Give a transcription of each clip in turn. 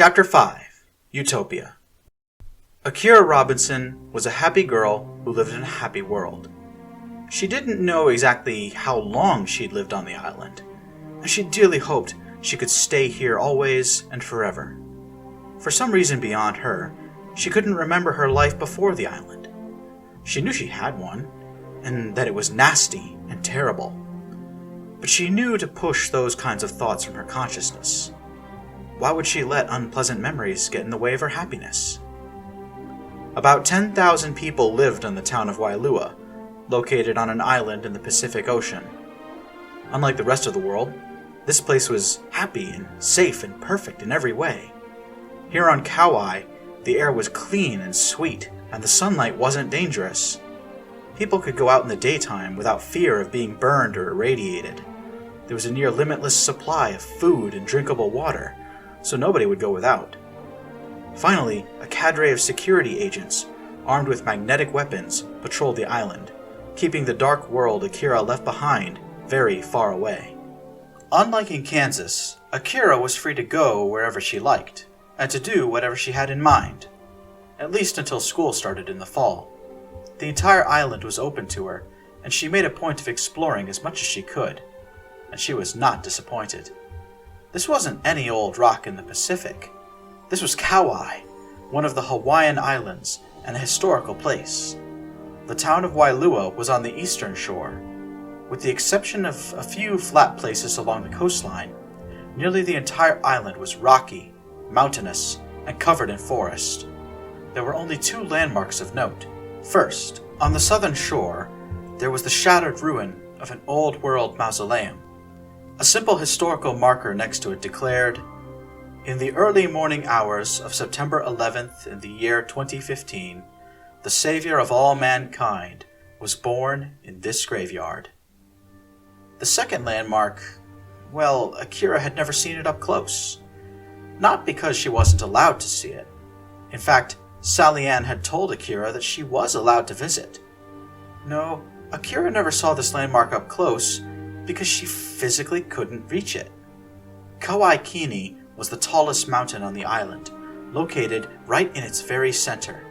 Chapter 5 Utopia. Akira Robinson was a happy girl who lived in a happy world. She didn't know exactly how long she'd lived on the island, and she dearly hoped she could stay here always and forever. For some reason beyond her, she couldn't remember her life before the island. She knew she had one, and that it was nasty and terrible. But she knew to push those kinds of thoughts from her consciousness. Why would she let unpleasant memories get in the way of her happiness? About 10,000 people lived in the town of Wailua, located on an island in the Pacific Ocean. Unlike the rest of the world, this place was happy and safe and perfect in every way. Here on Kauai, the air was clean and sweet, and the sunlight wasn't dangerous. People could go out in the daytime without fear of being burned or irradiated. There was a near limitless supply of food and drinkable water, so nobody would go without. Finally, a cadre of security agents, armed with magnetic weapons, patrolled the island, keeping the dark world Akira left behind very far away. Unlike in Kansas, Akira was free to go wherever she liked, and to do whatever she had in mind, at least until school started in the fall. The entire island was open to her, and she made a point of exploring as much as she could, and she was not disappointed. This wasn't any old rock in the Pacific. This was Kauai, one of the Hawaiian islands and a historical place. The town of Wailua was on the eastern shore. With the exception of a few flat places along the coastline, nearly the entire island was rocky, mountainous, and covered in forest. There were only two landmarks of note. First, on the southern shore, there was the shattered ruin of an old-world mausoleum. A simple historical marker next to it declared, "In the early morning hours of September 11th in the year 2015, the Savior of all mankind was born in this graveyard." The second landmark, well, Akira had never seen it up close. Not because she wasn't allowed to see it. In fact, Sally Ann had told Akira that she was allowed to visit. No, Akira never saw this landmark up close because she physically couldn't reach it. Kauai Kini was the tallest mountain on the island, located right in its very center.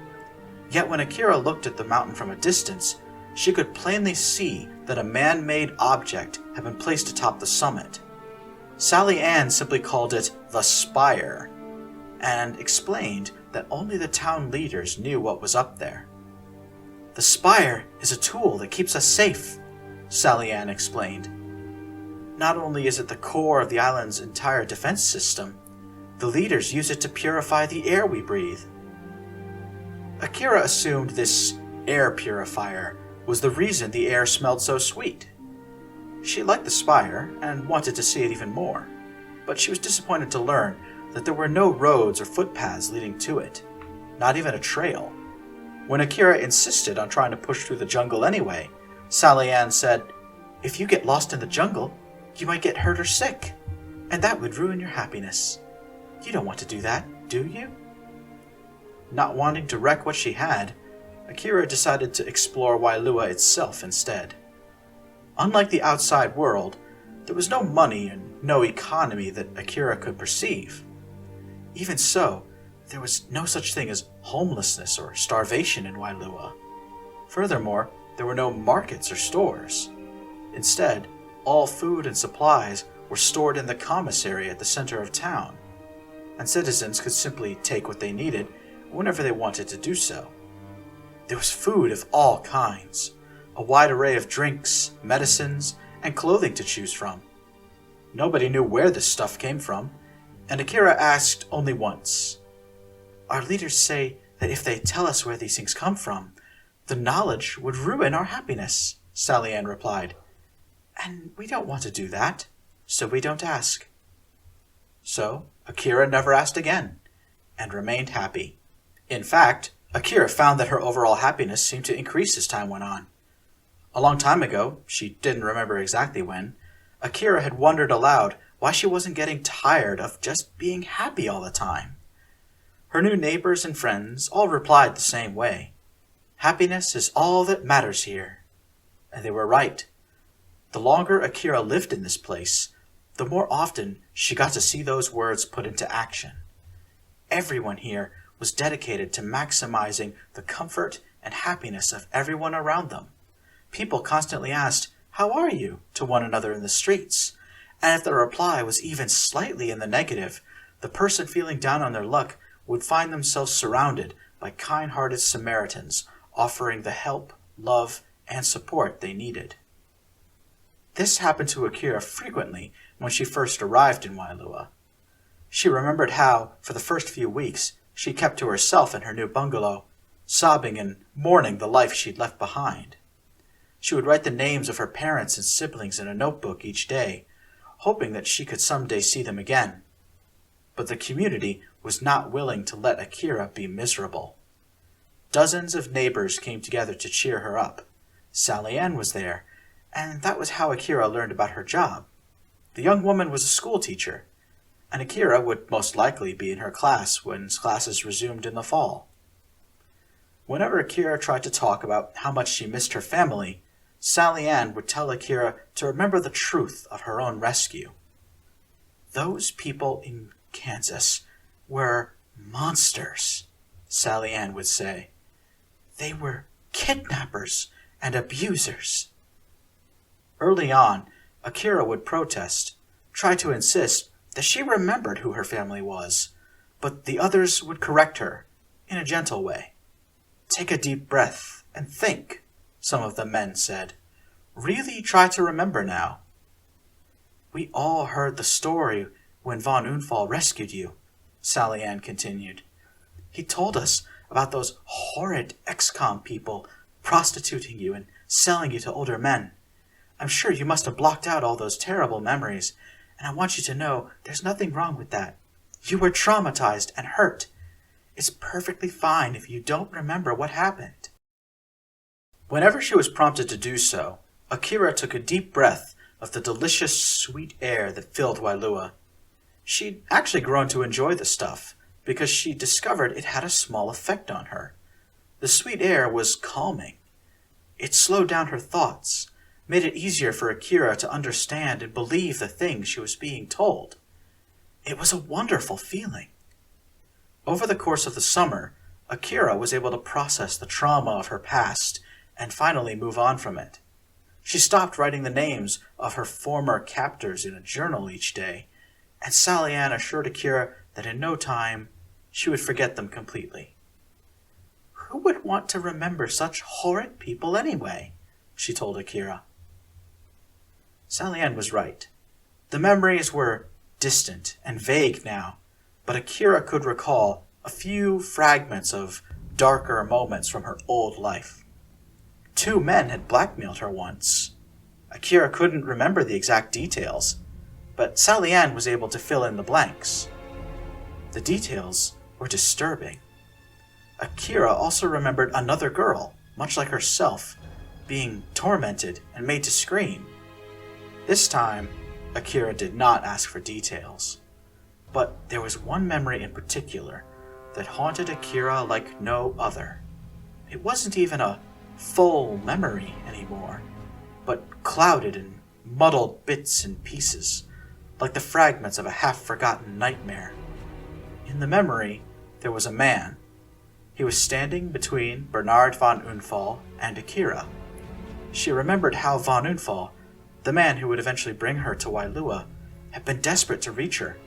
Yet when Akira looked at the mountain from a distance, she could plainly see that a man-made object had been placed atop the summit. Sally Ann simply called it the Spire, and explained that only the town leaders knew what was up there. "The Spire is a tool that keeps us safe," Sally Ann explained. "Not only is it the core of the island's entire defense system, the leaders use it to purify the air we breathe." Akira assumed this air purifier was the reason the air smelled so sweet. She liked the Spire and wanted to see it even more, but she was disappointed to learn that there were no roads or footpaths leading to it, not even a trail. When Akira insisted on trying to push through the jungle anyway, Sally Ann said, "If you get lost in the jungle, you might get hurt or sick, and that would ruin your happiness. You don't want to do that, do you?" Not wanting to wreck what she had, Akira decided to explore Wailua itself instead. Unlike the outside world, there was no money and no economy that Akira could perceive. Even so, there was no such thing as homelessness or starvation in Wailua. Furthermore, there were no markets or stores. Instead, all food and supplies were stored in the commissary at the center of town, and citizens could simply take what they needed whenever they wanted to do so. There was food of all kinds, a wide array of drinks, medicines, and clothing to choose from. Nobody knew where this stuff came from, and Akira asked only once. "Our leaders say that if they tell us where these things come from, the knowledge would ruin our happiness," Sally Ann replied. "And we don't want to do that, so we don't ask." So, Akira never asked again, and remained happy. In fact, Akira found that her overall happiness seemed to increase as time went on. A long time ago, she didn't remember exactly when, Akira had wondered aloud why she wasn't getting tired of just being happy all the time. Her new neighbors and friends all replied the same way. Happiness is all that matters here. And they were right. The longer Akira lived in this place, the more often she got to see those words put into action. Everyone here was dedicated to maximizing the comfort and happiness of everyone around them. People constantly asked, "How are you?" to one another in the streets, and if the reply was even slightly in the negative, the person feeling down on their luck would find themselves surrounded by kind-hearted Samaritans offering the help, love, and support they needed. This happened to Akira frequently when she first arrived in Wailua. She remembered how, for the first few weeks, she kept to herself in her new bungalow, sobbing and mourning the life she'd left behind. She would write the names of her parents and siblings in a notebook each day, hoping that she could someday see them again. But the community was not willing to let Akira be miserable. Dozens of neighbors came together to cheer her up. Sally Ann was there, and that was how Akira learned about her job. The young woman was a school teacher, and Akira would most likely be in her class when classes resumed in the fall. Whenever Akira tried to talk about how much she missed her family, Sally Ann would tell Akira to remember the truth of her own rescue. "Those people in Kansas were monsters," Sally Ann would say. "They were kidnappers and abusers." Early on, Akira would protest, try to insist that she remembered who her family was, but the others would correct her in a gentle way. "Take a deep breath and think," some of the men said. "Really try to remember now." "We all heard the story when von Unfall rescued you," Sally Ann continued. "He told us about those horrid ex-com people prostituting you and selling you to older men. I'm sure you must have blocked out all those terrible memories, and I want you to know there's nothing wrong with that. You were traumatized and hurt. It's perfectly fine if you don't remember what happened." Whenever she was prompted to do so, Akira took a deep breath of the delicious, sweet air that filled Wailua. She'd actually grown to enjoy the stuff, because she discovered it had a small effect on her. The sweet air was calming. It slowed down her thoughts, made it easier for Akira to understand and believe the things she was being told. It was a wonderful feeling. Over the course of the summer, Akira was able to process the trauma of her past and finally move on from it. She stopped writing the names of her former captors in a journal each day, and Sally Ann assured Akira that in no time she would forget them completely. "Who would want to remember such horrid people anyway?" she told Akira. Sally Ann was right. The memories were distant and vague now, but Akira could recall a few fragments of darker moments from her old life. 2 men had blackmailed her once. Akira couldn't remember the exact details, but Sally Ann was able to fill in the blanks. The details were disturbing. Akira also remembered another girl, much like herself, being tormented and made to scream. This time, Akira did not ask for details, but there was one memory in particular that haunted Akira like no other. It wasn't even a full memory anymore, but clouded in muddled bits and pieces, like the fragments of a half-forgotten nightmare. In the memory, there was a man. He was standing between Bernard von Unfall and Akira. She remembered how von Unfall, the man who would eventually bring her to Wailua, had been desperate to reach her,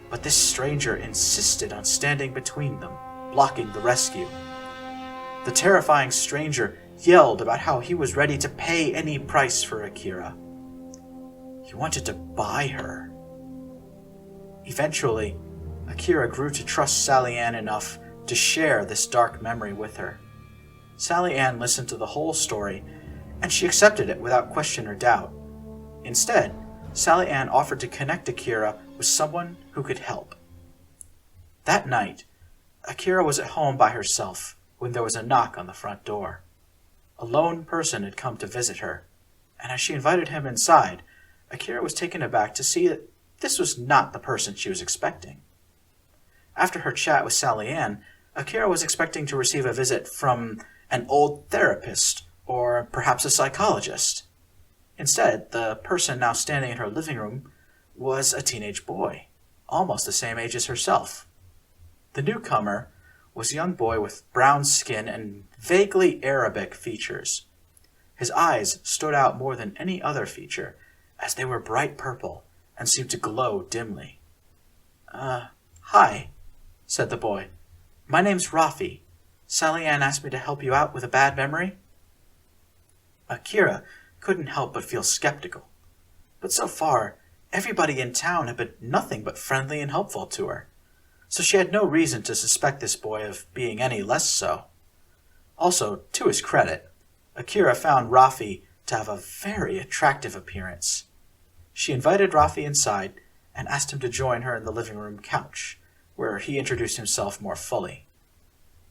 but this stranger insisted on standing between them, blocking the rescue. The terrifying stranger yelled about how he was ready to pay any price for Akira. He wanted to buy her. Eventually, Akira grew to trust Sally Ann enough to share this dark memory with her. Sally Ann listened to the whole story, and she accepted it without question or doubt. Instead, Sally Ann offered to connect Akira with someone who could help. That night, Akira was at home by herself when there was a knock on the front door. A lone person had come to visit her, and as she invited him inside, Akira was taken aback to see that this was not the person she was expecting. After her chat with Sally Ann, Akira was expecting to receive a visit from an old therapist or perhaps a psychologist. Instead, the person now standing in her living room was a teenage boy, almost the same age as herself. The newcomer was a young boy with brown skin and vaguely Arabic features. His eyes stood out more than any other feature, as they were bright purple and seemed to glow dimly. Hi, said the boy. My name's Rafi. Sally Ann asked me to help you out with a bad memory. Akira couldn't help but feel skeptical. But so far, everybody in town had been nothing but friendly and helpful to her, so she had no reason to suspect this boy of being any less so. Also, to his credit, Akira found Rafi to have a very attractive appearance. She invited Rafi inside and asked him to join her in the living room couch, where he introduced himself more fully.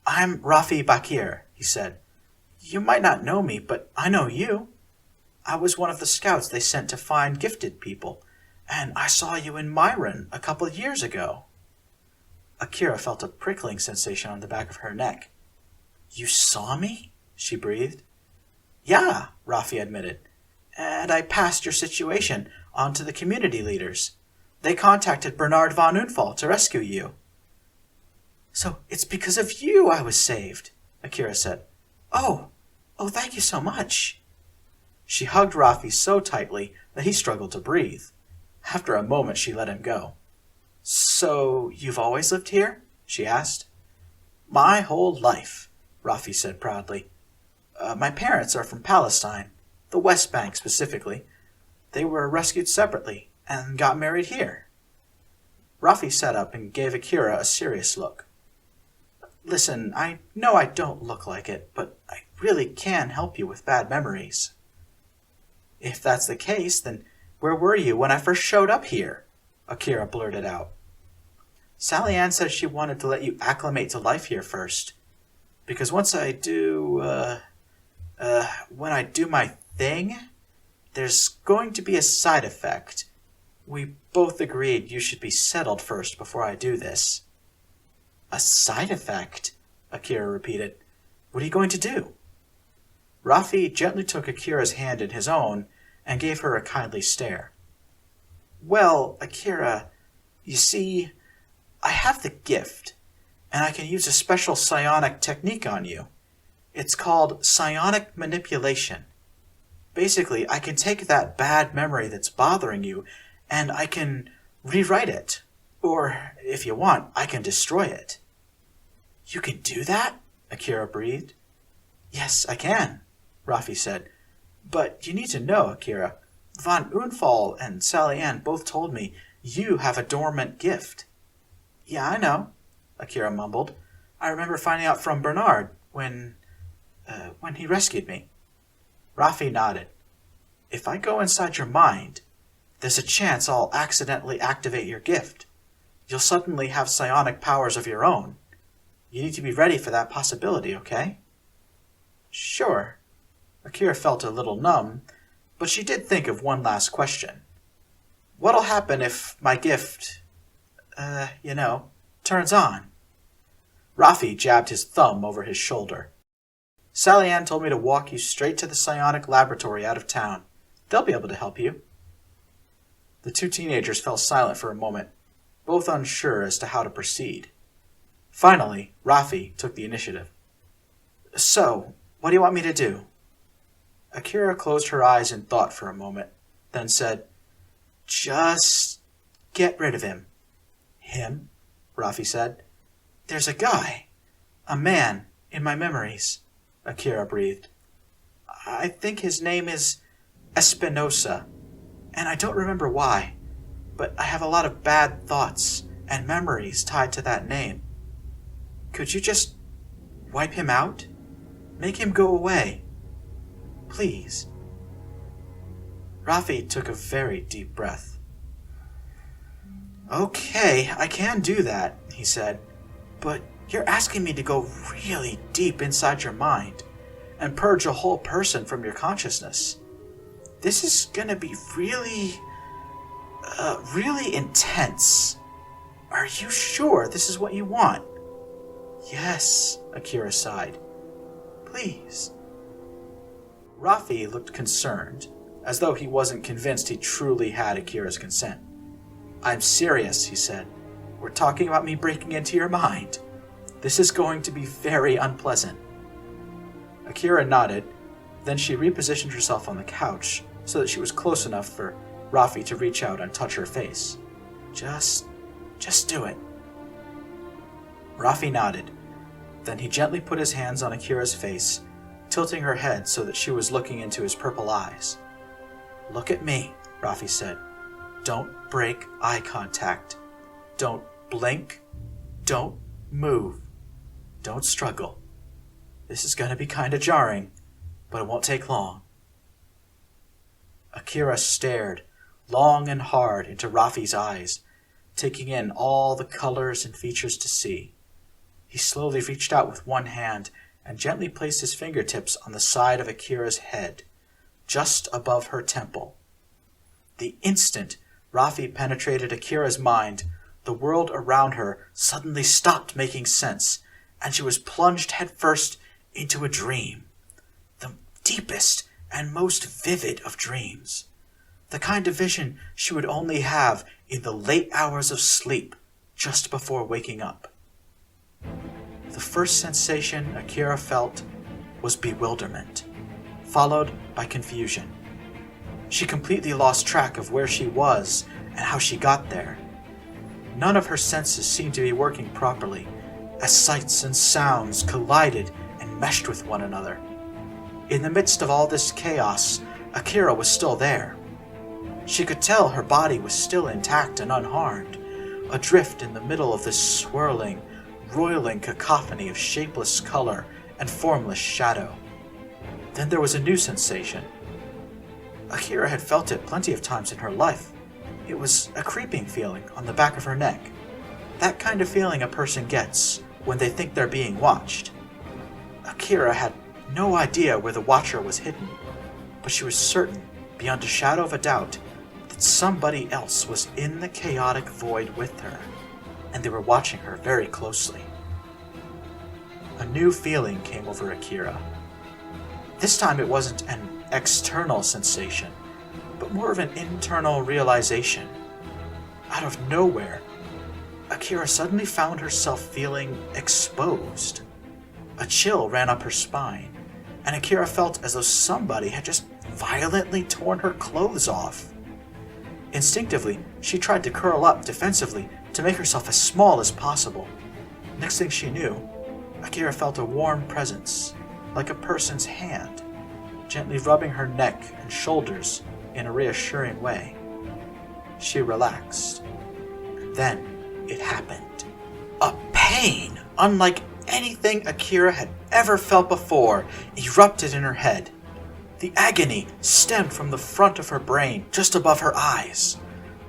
I'm Rafi Bakir, he said. You might not know me, but I know you. I was one of the scouts they sent to find gifted people, and I saw you in Myron a couple of years ago. Akira felt a prickling sensation on the back of her neck. You saw me? She breathed. Yeah, Rafi admitted, and I passed your situation on to the community leaders. They contacted Bernard von Unfall to rescue you. So it's because of you I was saved, Akira said. Oh, thank you so much. She hugged Rafi so tightly that he struggled to breathe. After a moment, she let him go. So you've always lived here? She asked. My whole life, Rafi said proudly. My parents are from Palestine, the West Bank specifically. They were rescued separately and got married here. Rafi sat up and gave Akira a serious look. Listen, I know I don't look like it, but I really can help you with bad memories. If that's the case, then where were you when I first showed up here? Akira blurted out. Sally Ann said she wanted to let you acclimate to life here first. Because once I do, when I do my thing, there's going to be a side effect. We both agreed you should be settled first before I do this. A side effect? Akira repeated. What are you going to do? Rafi gently took Akira's hand in his own and gave her a kindly stare. Well, Akira, you see, I have the gift, and I can use a special psionic technique on you. It's called psionic manipulation. Basically, I can take that bad memory that's bothering you, and I can rewrite it. Or, if you want, I can destroy it. You can do that? Akira breathed. Yes, I can, Rafi said. But you need to know, Akira, Von Unfall and Sally Ann both told me you have a dormant gift. Yeah, I know, Akira mumbled. I remember finding out from Bernard when he rescued me. Rafi nodded. If I go inside your mind, there's a chance I'll accidentally activate your gift. You'll suddenly have psionic powers of your own. You need to be ready for that possibility, okay? Sure. Akira felt a little numb, but she did think of one last question. What'll happen if my gift, turns on? Rafi jabbed his thumb over his shoulder. Sally Ann told me to walk you straight to the psionic laboratory out of town. They'll be able to help you. The two teenagers fell silent for a moment, both unsure as to how to proceed. Finally, Rafi took the initiative. So, what do you want me to do? Akira closed her eyes in thought for a moment, then said, Just get rid of him. Him? Rafi said. There's a guy, a man, in my memories, Akira breathed. I think his name is Espinosa, and I don't remember why, but I have a lot of bad thoughts and memories tied to that name. Could you just wipe him out? Make him go away. Please. Rafi took a very deep breath. Okay, I can do that, he said, but you're asking me to go really deep inside your mind and purge a whole person from your consciousness. This is gonna be really intense. Are you sure this is what you want? Yes, Akira sighed. Please. Rafi looked concerned, as though he wasn't convinced he truly had Akira's consent. I'm serious, he said. We're talking about me breaking into your mind. This is going to be very unpleasant." Akira nodded, then she repositioned herself on the couch so that she was close enough for Rafi to reach out and touch her face. Just do it." Rafi nodded. Then he gently put his hands on Akira's face, tilting her head so that she was looking into his purple eyes. "Look at me," Rafi said. "Don't break eye contact. Don't blink. Don't move. Don't struggle. This is going to be kind of jarring, but it won't take long." Akira stared long and hard into Rafi's eyes, taking in all the colors and features to see. He slowly reached out with one hand and gently placed his fingertips on the side of Akira's head, just above her temple. The instant Rafi penetrated Akira's mind, the world around her suddenly stopped making sense, and she was plunged headfirst into a dream. The deepest and most vivid of dreams. The kind of vision she would only have in the late hours of sleep just before waking up. The first sensation Akira felt was bewilderment, followed by confusion. She completely lost track of where she was and how she got there. None of her senses seemed to be working properly, as sights and sounds collided and meshed with one another. In the midst of all this chaos, Akira was still there. She could tell her body was still intact and unharmed, adrift in the middle of this swirling, roiling cacophony of shapeless color and formless shadow. Then there was a new sensation. Akira had felt it plenty of times in her life. It was a creeping feeling on the back of her neck. That kind of feeling a person gets when they think they're being watched. Akira had no idea where the watcher was hidden, but she was certain, beyond a shadow of a doubt, that somebody else was in the chaotic void with her, and they were watching her very closely. A new feeling came over Akira. This time it wasn't an external sensation, but more of an internal realization. Out of nowhere, Akira suddenly found herself feeling exposed. A chill ran up her spine, and Akira felt as though somebody had just violently torn her clothes off. Instinctively, she tried to curl up defensively to make herself as small as possible. Next thing she knew, Akira felt a warm presence, like a person's hand, gently rubbing her neck and shoulders in a reassuring way. She relaxed. And then it happened. A pain, unlike anything Akira had ever felt before, erupted in her head. The agony stemmed from the front of her brain, just above her eyes.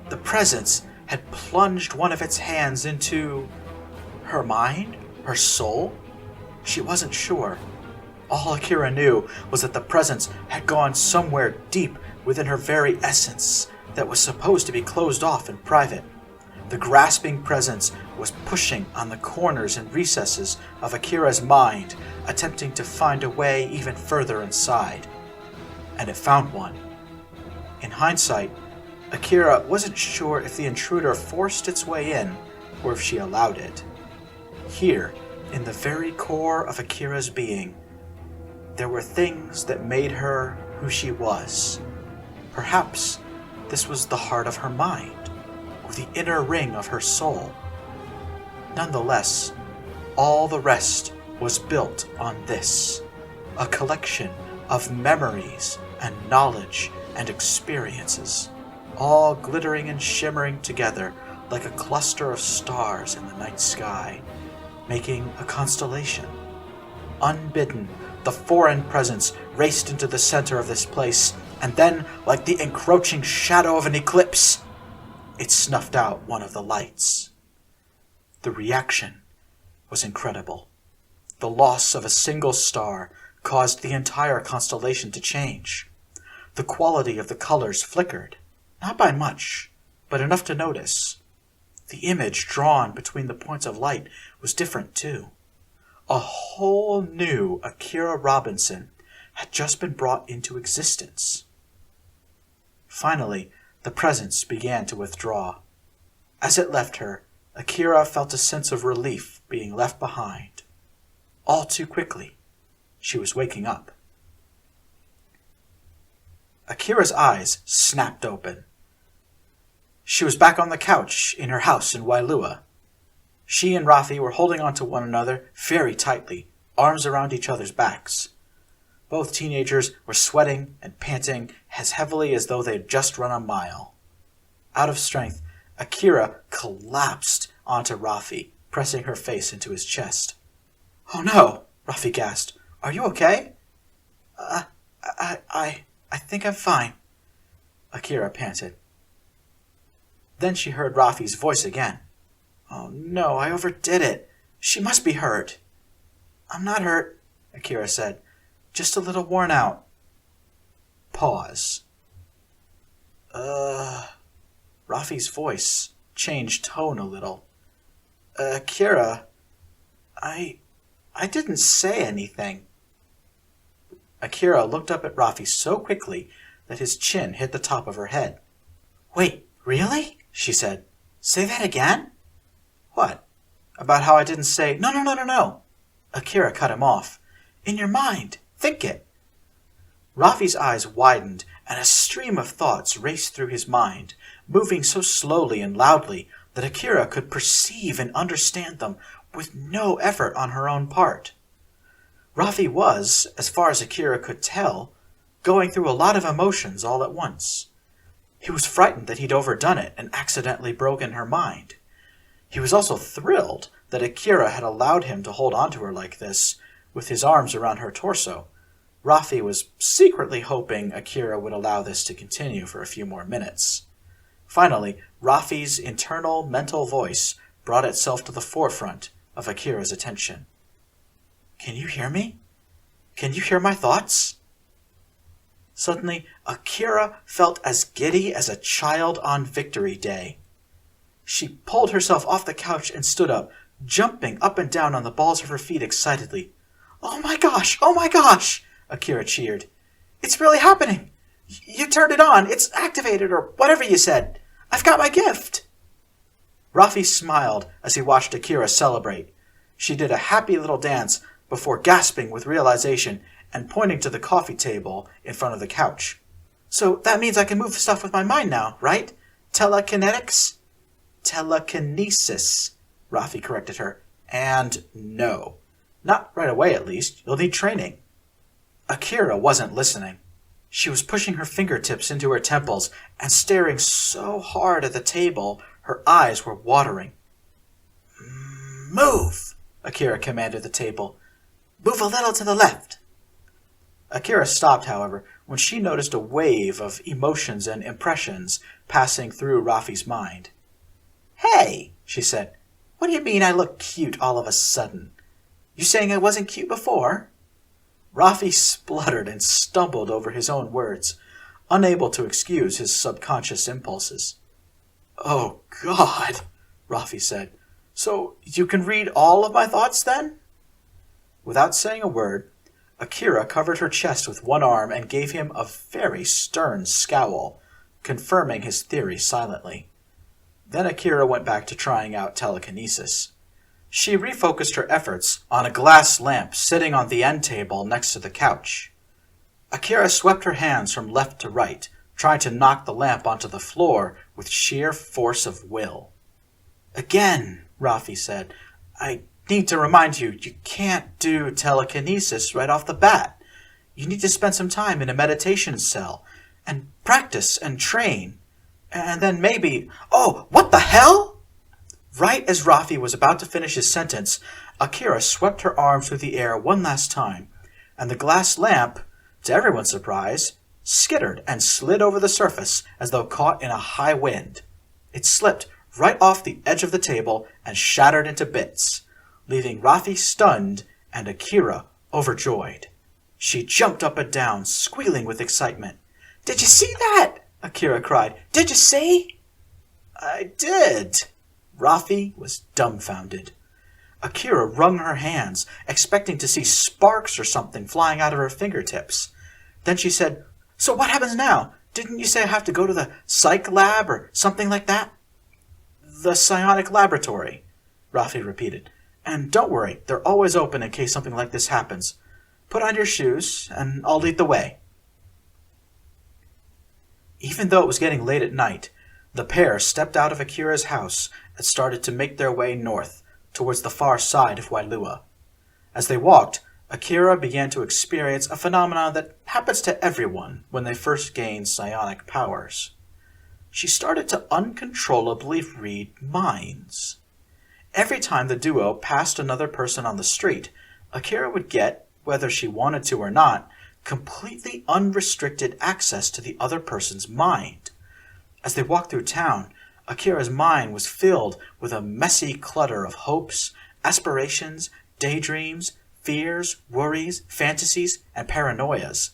The presence had plunged one of its hands into her mind, her soul. She wasn't sure. All Akira knew was that the presence had gone somewhere deep within her very essence that was supposed to be closed off in private. The grasping presence was pushing on the corners and recesses of Akira's mind, attempting to find a way even further inside. And it found one. In hindsight, Akira wasn't sure if the intruder forced its way in or if she allowed it. Here, in the very core of Akira's being, there were things that made her who she was. Perhaps this was the heart of her mind, or the inner ring of her soul. Nonetheless, all the rest was built on this, a collection of memories and knowledge and experiences, all glittering and shimmering together like a cluster of stars in the night sky, making a constellation. Unbidden, the foreign presence raced into the center of this place, and then, like the encroaching shadow of an eclipse, it snuffed out one of the lights. The reaction was incredible. The loss of a single star caused the entire constellation to change. The quality of the colors flickered, not by much, but enough to notice. The image drawn between the points of light was different too. A whole new Akira Robinson had just been brought into existence. Finally, the presence began to withdraw. As it left her, Akira felt a sense of relief being left behind. All too quickly, she was waking up. Akira's eyes snapped open. She was back on the couch in her house in Wailua. She and Rafi were holding onto one another very tightly, arms around each other's backs. Both teenagers were sweating and panting as heavily as though they had just run a mile. Out of strength, Akira collapsed onto Rafi, pressing her face into his chest. "Oh no," Rafi gasped. "Are you okay?" I think I'm fine," Akira panted. Then she heard Rafi's voice again. "Oh no, I overdid it. She must be hurt." "I'm not hurt," Akira said. "Just a little worn out." Pause. Rafi's voice changed tone a little. "Akira, I didn't say anything." Akira looked up at Rafi so quickly that his chin hit the top of her head. "Wait, really?" she said. "Say that again?" "What? About how I didn't say—" No. Akira cut him off. "In your mind. Think it." Rafi's eyes widened, and a stream of thoughts raced through his mind, moving so slowly and loudly that Akira could perceive and understand them with no effort on her own part. Rafi was, as far as Akira could tell, going through a lot of emotions all at once. He was frightened that he'd overdone it and accidentally broken her mind. He was also thrilled that Akira had allowed him to hold on to her like this, with his arms around her torso. Rafi was secretly hoping Akira would allow this to continue for a few more minutes. Finally, Rafi's internal mental voice brought itself to the forefront of Akira's attention. "Can you hear me? Can you hear my thoughts?" Suddenly, Akira felt as giddy as a child on Victory Day. She pulled herself off the couch and stood up, jumping up and down on the balls of her feet excitedly. "Oh my gosh! Oh my gosh!" Akira cheered. "It's really happening! You turned it on! It's activated, or whatever you said! I've got my gift!" Rafi smiled as he watched Akira celebrate. She did a happy little dance before gasping with realization and pointing to the coffee table in front of the couch. "So that means I can move stuff with my mind now, right? Telekinetics?" "Telekinesis," Rafi corrected her. "And no. Not right away, at least. You'll need training." Akira wasn't listening. She was pushing her fingertips into her temples and staring so hard at the table her eyes were watering. "Move!" Akira commanded the table. "Move a little to the left." Akira stopped, however, when she noticed a wave of emotions and impressions passing through Rafi's mind. "Hey," she said, "what do you mean I look cute all of a sudden? You saying I wasn't cute before?" Rafi spluttered and stumbled over his own words, unable to excuse his subconscious impulses. "Oh, God," Rafi said. "So you can read all of my thoughts, then?" Without saying a word, Akira covered her chest with one arm and gave him a very stern scowl, confirming his theory silently. Then Akira went back to trying out telekinesis. She refocused her efforts on a glass lamp sitting on the end table next to the couch. Akira swept her hands from left to right, trying to knock the lamp onto the floor with sheer force of will. "Again," Rafi said, "I need to remind you, you can't do telekinesis right off the bat. You need to spend some time in a meditation cell, and practice and train. And then maybe— Oh, what the hell?" Right as Rafi was about to finish his sentence, Akira swept her arm through the air one last time, and the glass lamp, to everyone's surprise, skittered and slid over the surface as though caught in a high wind. It slipped right off the edge of the table and shattered into bits, leaving Rafi stunned and Akira overjoyed. She jumped up and down, squealing with excitement. "Did you see that?" Akira cried. "Did you see?" "I did." Rafi was dumbfounded. Akira wrung her hands, expecting to see sparks or something flying out of her fingertips. Then she said, "So what happens now? Didn't you say I have to go to the psych lab or something like that?" The psionic laboratory, Rafi repeated. And don't worry, they're always open in case something like this happens. Put on your shoes, and I'll lead the way. Even though it was getting late at night, the pair stepped out of Akira's house and started to make their way north, towards the far side of Wailua. As they walked, Akira began to experience a phenomenon that happens to everyone when they first gain psionic powers. She started to uncontrollably read minds. Every time the duo passed another person on the street, Akira would get, whether she wanted to or not, completely unrestricted access to the other person's mind. As they walked through town, Akira's mind was filled with a messy clutter of hopes, aspirations, daydreams, fears, worries, fantasies, and paranoias.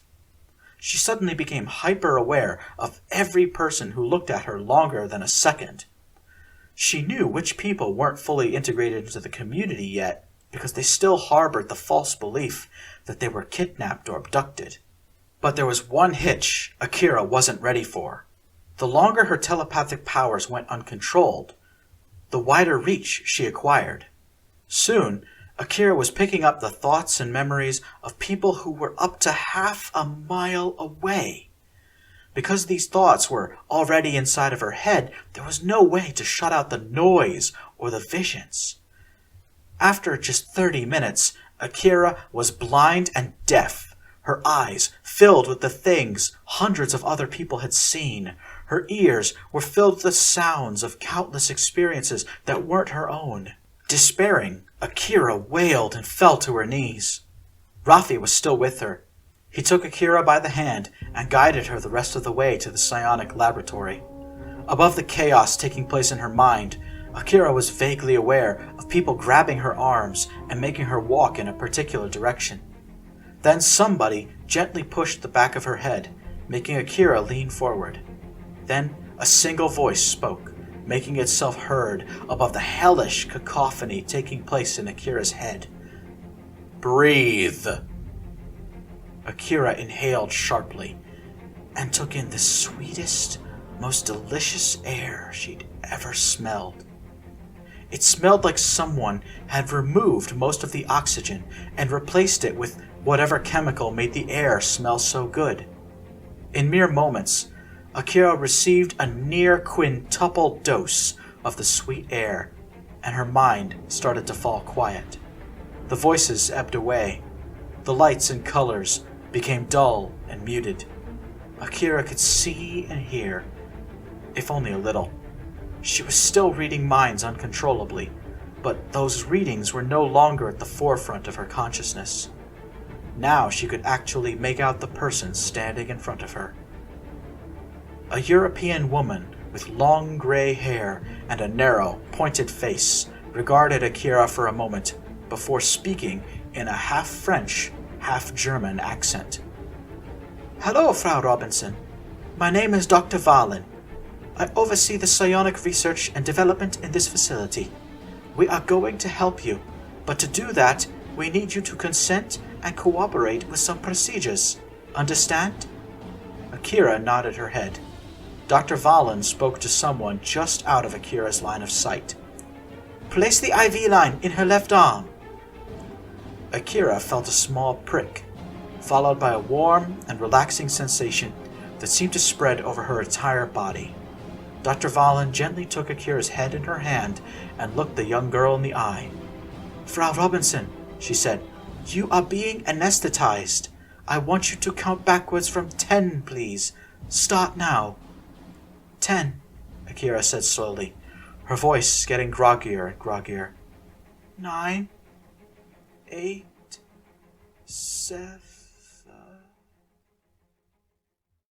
She suddenly became hyper-aware of every person who looked at her longer than a second. She knew which people weren't fully integrated into the community yet because they still harbored the false belief that they were kidnapped or abducted. But there was one hitch Akira wasn't ready for. The longer her telepathic powers went uncontrolled, the wider reach she acquired. Soon, Akira was picking up the thoughts and memories of people who were up to half a mile away. Because these thoughts were already inside of her head, there was no way to shut out the noise or the visions. After just 30 minutes, Akira was blind and deaf, her eyes filled with the things hundreds of other people had seen. Her ears were filled with the sounds of countless experiences that weren't her own. Despairing, Akira wailed and fell to her knees. Rafi was still with her. He took Akira by the hand and guided her the rest of the way to the psionic laboratory. Above the chaos taking place in her mind, Akira was vaguely aware of people grabbing her arms and making her walk in a particular direction. Then somebody gently pushed the back of her head, making Akira lean forward. Then a single voice spoke, making itself heard above the hellish cacophony taking place in Akira's head. "Breathe." Akira inhaled sharply and took in the sweetest, most delicious air she'd ever smelled. It smelled like someone had removed most of the oxygen and replaced it with whatever chemical made the air smell so good. In mere moments, Akira received a near quintuple dose of the sweet air, and her mind started to fall quiet. The voices ebbed away. The lights and colors became dull and muted. Akira could see and hear, if only a little. She was still reading minds uncontrollably, but those readings were no longer at the forefront of her consciousness. Now she could actually make out the person standing in front of her. A European woman with long gray hair and a narrow, pointed face regarded Akira for a moment before speaking in a half-French, half-German accent. "Hello, Frau Robinson. My name is Dr. Valen. I oversee the psionic research and development in this facility. We are going to help you, but to do that, we need you to consent and cooperate with some procedures. Understand?" Akira nodded her head. Dr. Valen spoke to someone just out of Akira's line of sight. "Place the IV line in her left arm." Akira felt a small prick, followed by a warm and relaxing sensation that seemed to spread over her entire body. Dr. Valen gently took Akira's head in her hand and looked the young girl in the eye. "Frau Robinson," she said, "you are being anesthetized. I want you to count backwards from 10, please. Start now." 10, Akira said slowly, her voice getting groggier and groggier. 9, 8, 7...